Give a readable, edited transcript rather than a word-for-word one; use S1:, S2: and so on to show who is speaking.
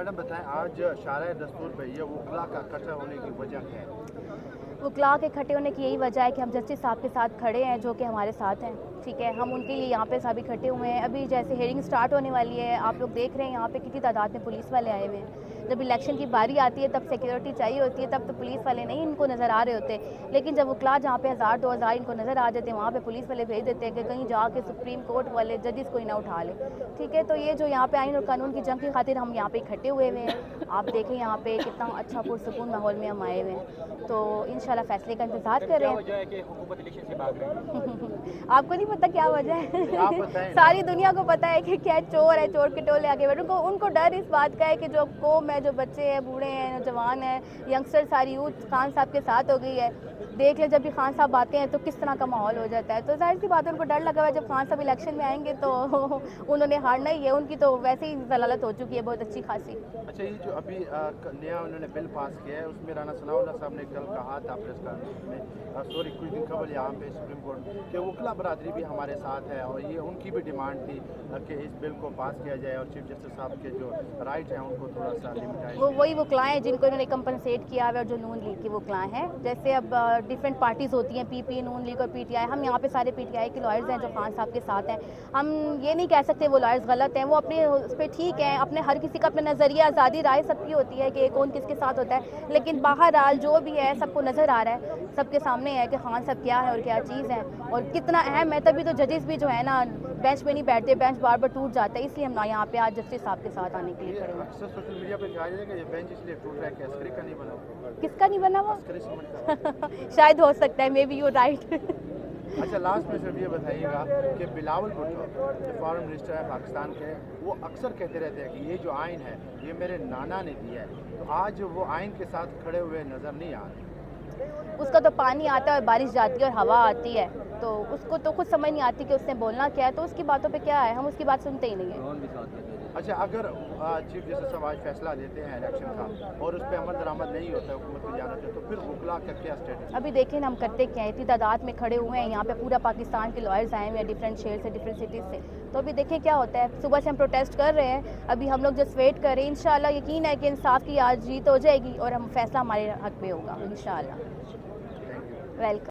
S1: Madam बताएं, आज शारा दस्तूर पे ये वकला का इकट्ठा होने की वजह क्या है?
S2: वकला के इकट्ठे होने की यही वजह है कि हम जस्टिस साहब के साथ खड़े हैं, जो कि हमारे साथ हैं। ठीक है, हम उनके लिए यहाँ पे सभी इकट्ठे हुए हैं। अभी जैसे हेयरिंग स्टार्ट होने वाली है, आप लोग देख रहे हैं यहाँ पे कितनी तादाद में पुलिस वाले आए हुए हैं। जब इलेक्शन की बारी आती है तब सिक्योरिटी चाहिए होती है, तब तो पुलिस वाले नहीं इनको नज़र आ रहे होते। लेकिन जब वकला जहाँ पे 1000-2000 इनको नज़र आ जाते हैं, वहाँ पे पुलिस वाले भेज देते हैं कि कहीं जाके सुप्रीम कोर्ट वाले जजेस कोई ना उठा ले। ठीक है, तो ये जो यहाँ पे आइन और कानून की जंग की खातिर हम यहाँ पे इकट्ठे हुए हैं। आप देखें यहाँ पे कितना अच्छा पुरसकून माहौल में हम आए हुए हैं, तो इंशाल्लाह फैसले का इंतजार कर रहे हैं।
S3: वजह है कि हुकूमत इलेक्शन से भाग रही है?
S2: आपको नहीं पता क्या वजह है?
S1: आप बताएं।
S2: सारी दुनिया को पता है कि क्या चोर है, चोर के टोले आगे बैठे। उनको डर इस बात का है कि जो कौम है, जो बच्चे हैं, बूढ़े हैं, नौजवान हैं, यंगस्टर, सारी यूथ खान साहब के साथ हो गई है। देख ले जब भी खान साहब आते हैं तो किस तरह का माहौल हो जाता है। तो जाहिर सी बात है उनको डर लगा हुआ है, जब खान साहब इलेक्शन में आएंगे तो उन्होंने हारना ही है। उनकी तो वैसे ही जलालत हो चुकी है बहुत अच्छी खासी।
S1: अच्छा, ये जो अभी नया उन्होंने बिल पास किया है, उसमें राना सनाउल्लाह साहब ने कल कहा था प्रेस कॉन्फ्रेंस में, सॉरी कुछ दिन कबल यहाँ पे सुप्रीम कोर्ट कि वकला बरादरी भी हमारे साथ है, और ये उनकी भी डिमांड थी कि इस बिल को पास किया जाए और चीफ जस्टिस साहब के जो राइट हैं उनको थोड़ा सा लिमिटाइज।
S2: वो वही वकलाएँ हैं जिनको इन्होंने कंपनसेट किया हुआ है, और जो नून लीग की वकलाएँ हैं। जैसे अब डिफरेंट पार्टीज़ होती हैं, पीपी, नून लीग और पीटीआई। हम यहाँ पे सारे पीटीआई के लॉयर्स हैं जो खान साहब के साथ हैं। हम ये नहीं कह सकते वो लॉयर्स गलत हैं, वो अपने उस पर ठीक हैं। अपने हर किसी का अपना नज़रिया, आज़ादी राय सबकी होती है कि कौन किसके साथ होता है। लेकिन बहरहाल जो भी है सबको नज़र आ रहा है, सबके सामने है कि खान साहब क्या है और क्या चीज़ है और कितना अहम है। तभी तो जजेस भी जो है ना बेंच पे नहीं बैठते, बेंच बार बार टूट जाता है। इसलिए हम यहाँ पे आज जस्टिस साहब के साथ आने के लिए खड़े हैं।
S1: अक्सर सोशल मीडिया पे कहा जाएगा ये बेंच इसलिए टूट रहा है कि अस्करी का नहीं बना।
S2: किसका नहीं बना वो?
S1: अस्करी समझ का।
S2: शायद हो सकता है, मे बी यू राइट।
S1: अच्छा, लास्ट में सिर्फ ये बताइएगा कि बिलावल भुट्टो जो फॉरेन मिनिस्टर है पाकिस्तान के, वो अक्सर कहते रहते हैं कि ये जो आइन है ये मेरे नाना ने दिया है, तो आज वो आइन के साथ खड़े हुए नज़र नहीं आ रहे।
S2: उसका तो पानी आता है और बारिश जाती है और हवा आती है, तो उसको तो खुद समझ नहीं आती कि उसने बोलना क्या है, तो उसकी बातों पे क्या है, हम उसकी बात सुनते ही नहीं है।
S1: अच्छा, अगर चीफ जस्टिस साहब आज फैसला देते हैं इलेक्शन का और उस पर अमल दरामद नहीं होता है, हुकूमत की जाना चाहिए, तो फिर वकला का क्या स्टेटस?
S2: अभी देखें हम करते क्या है, इतनी तादाद में खड़े हुए हैं यहाँ पे, पूरा पाकिस्तान के लॉयर्स आए हुए हैं डिफरेंट शहर से, डिफरेंट सिटीज़ से। तो अभी देखें क्या होता है। सुबह से हम प्रोटेस्ट कर रहे हैं, अभी हम लोग जस्ट वेट कर रहे हैं। इंशाल्लाह यकीन है कि इंसाफ की आज जीत हो जाएगी और हम फैसला हमारे हक में होगा इंशाल्लाह। वेलकम।